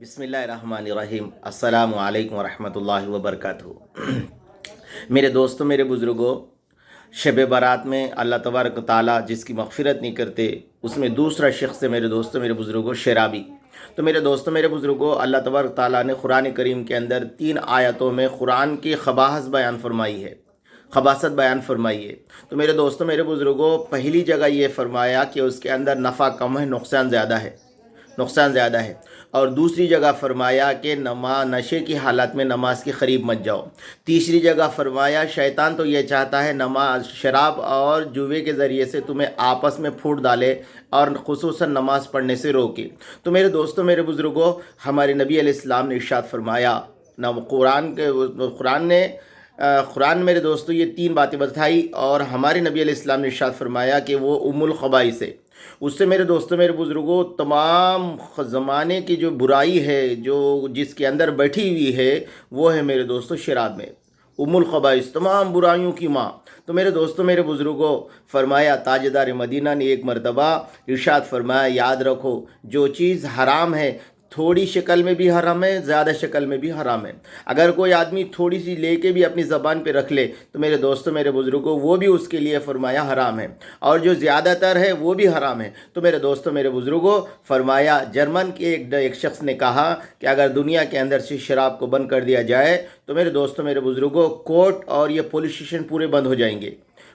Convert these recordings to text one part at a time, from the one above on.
بسم اللہ الرحمن الرحیم۔ السلام علیکم ورحمۃ اللہ وبرکاتہ۔ میرے دوستوں، میرے بزرگوں، شب برات میں اللہ تبارک و تعالیٰ جس کی مغفرت نہیں کرتے، اس میں دوسرا شخص ہے میرے دوستوں، میرے بزرگوں، شرابی۔ تو میرے دوستوں، میرے بزرگوں، اللہ تبارک و تعالیٰ نے قرآن کریم کے اندر 3 آیتوں میں قرآن کی خباثت بیان فرمائی ہے، خباثت بیان فرمائی ہے۔ تو میرے دوستوں، میرے بزرگوں، پہلی جگہ یہ فرمایا کہ اس کے اندر نفع کم ہے، نقصان زیادہ ہے، نقصان زیادہ ہے۔ اور دوسری جگہ فرمایا کہ نشے کی حالت میں نماز کے قریب مت جاؤ۔ تیسری جگہ فرمایا شیطان تو یہ چاہتا ہے نماز، شراب اور جوے کے ذریعے سے تمہیں آپس میں پھوٹ ڈالے اور خصوصاً نماز پڑھنے سے روکے۔ تو میرے دوستوں، میرے بزرگوں، ہمارے نبی علیہ السلام نے ارشاد فرمایا، قرآن میرے دوستوں یہ 3 باتیں بتائی، اور ہمارے نبی علیہ السلام نے ارشاد فرمایا کہ وہ ام الخبائث ہے۔ اس سے میرے دوستوں، میرے بزرگوں، تمام زمانے کی جو برائی ہے، جس کے اندر بیٹھی ہوئی ہے، وہ ہے میرے دوستوں شراب میں۔ ام الخبائث، تمام برائیوں کی ماں۔ تو میرے دوستوں، میرے بزرگوں، فرمایا تاجدار مدینہ نے ایک مرتبہ ارشاد فرمایا، یاد رکھو جو چیز حرام ہے، تھوڑی شکل میں بھی حرام ہے، زیادہ شکل میں بھی حرام ہے۔ اگر کوئی آدمی تھوڑی سی لے کے بھی اپنی زبان پہ رکھ لے تو میرے دوستوں، میرے بزرگوں، وہ بھی اس کے لیے فرمایا حرام ہے، اور جو زیادہ تر ہے وہ بھی حرام ہے۔ تو میرے دوستوں، میرے بزرگوں، فرمایا جرمن کے ایک شخص نے کہا کہ اگر دنیا کے اندر سے شراب کو بند کر دیا جائے تو میرے دوستوں، میرے بزرگوں، کورٹ اور یہ پولیس اسٹیشن پورے بند ہو جائیں گے،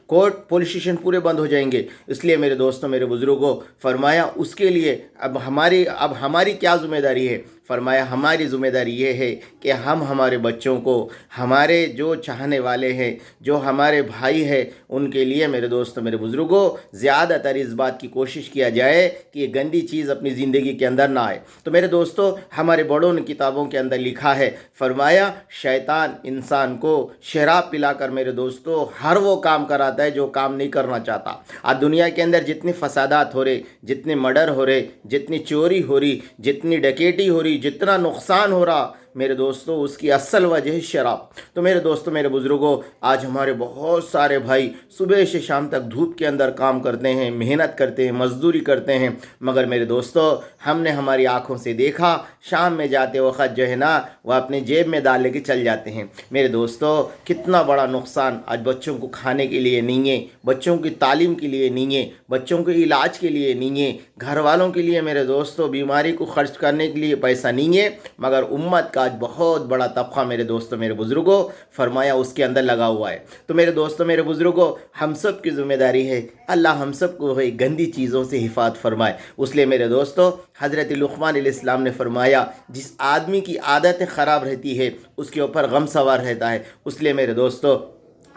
کورٹ پولیس اسٹیشن پورے بند ہو جائیں گے۔ اس لیے میرے دوستوں، میرے بزرگوں، فرمایا اس کے لیے اب ہماری کیا ذمہ داری ہے؟ فرمایا ہماری ذمہ داری یہ ہے کہ ہم ہمارے بچوں کو، ہمارے جو چاہنے والے ہیں، جو ہمارے بھائی ہیں، ان کے لیے میرے دوستوں، میرے بزرگوں، زیادہ تر اس بات کی کوشش کیا جائے کہ یہ گندی چیز اپنی زندگی کے اندر نہ آئے۔ تو میرے دوستوں، ہمارے بڑوں نے کتابوں کے اندر لکھا ہے، فرمایا شیطان انسان کو شراب پلا کر میرے دوستوں ہر وہ کام کراتا ہے جو کام نہیں کرنا چاہتا۔ آج دنیا کے اندر جتنے فسادات ہو رہے، جتنے مرڈر ہو رہے، جتنی چوری ہو رہی، جتنی ڈکیٹی ہو رہی، جتنا نقصان ہو رہا، میرے دوستوں اس کی اصل وجہ ہے شراب۔ تو میرے دوستوں، میرے بزرگوں، آج ہمارے بہت سارے بھائی صبح سے شام تک دھوپ کے اندر کام کرتے ہیں، محنت کرتے ہیں، مزدوری کرتے ہیں، مگر میرے دوستوں ہم نے ہماری آنکھوں سے دیکھا شام میں جاتے وقت جو ہے نا وہ اپنے جیب میں ڈال لے کے چل جاتے ہیں۔ میرے دوستوں کتنا بڑا نقصان آج بچوں کو کھانے کے لیے نہیں ہے، بچوں کی تعلیم کے لیے نہیں ہے، بچوں کے علاج کے لیے نہیں ہے، گھر والوں کے لیے میرے دوستوں بیماری کو خرچ کرنے کے لیے پیسہ نہیں ہے، مگر امت کا آج بہت بڑا طبقہ میرے دوستوں، میرے بزرگوں، فرمایا اس کے اندر لگا ہوا ہے۔ تو میرے دوستوں، میرے بزرگوں، ہم سب کی ذمہ داری ہے اللہ ہم سب کو گندی چیزوں سے حفاظت فرمائے۔ اس لیے میرے دوستوں حضرت لقمان علیہ السلام نے فرمایا جس آدمی کی عادتیں خراب رہتی ہے اس کے اوپر غم سوار رہتا ہے۔ اس لیے میرے دوستوں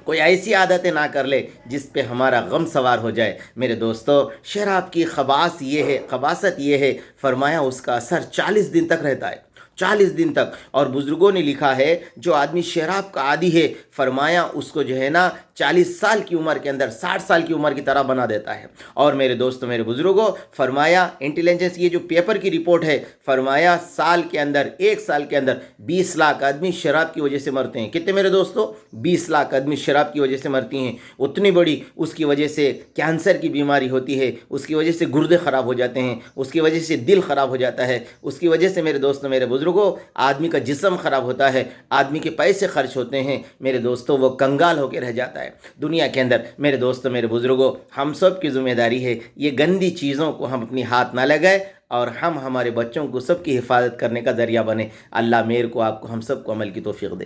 کوئی ایسی عادتیں نہ کر لے جس پہ ہمارا غم سوار ہو جائے۔ میرے دوستوں شراب کی خباثت یہ ہے، فرمایا اس کا اثر 40 دن تک رہتا ہے، 40 دن تک۔ اور بزرگوں نے لکھا ہے جو آدمی شراب کا عادی ہے، فرمایا اس کو جو ہے نا 40 سال کی عمر کے اندر 60 سال کی عمر کی طرح بنا دیتا ہے۔ اور میرے دوستوں، میرے بزرگوں، فرمایا انٹیلیجنس یہ جو پیپر کی رپورٹ ہے، فرمایا ایک سال کے اندر 20 لاکھ آدمی شراب کی وجہ سے مرتے ہیں۔ کتنے میرے دوستوں؟ 20 لاکھ آدمی شراب کی وجہ سے مرتی ہیں۔ اتنی بڑی اس کی وجہ سے کینسر کی بیماری ہوتی ہے، اس کی وجہ سے گردے خراب ہو جاتے ہیں، اس کی وجہ سے دل خراب ہو جاتا ہے، اس کی وجہ سے میرے دوستوں، میرے بزرگوں، آدمی کا جسم خراب ہوتا ہے، آدمی کے پیسے خرچ ہوتے ہیں، میرے دوستوں وہ کنگال ہو کے رہ جاتا ہے دنیا کے اندر۔ میرے دوستوں، میرے بزرگوں، ہم سب کی ذمہ داری ہے یہ گندی چیزوں کو ہم اپنی ہاتھ نہ لگائے، اور ہم ہمارے بچوں کو سب کی حفاظت کرنے کا ذریعہ بنے۔ اللہ میرے کو، آپ کو، ہم سب کو عمل کی توفیق دے۔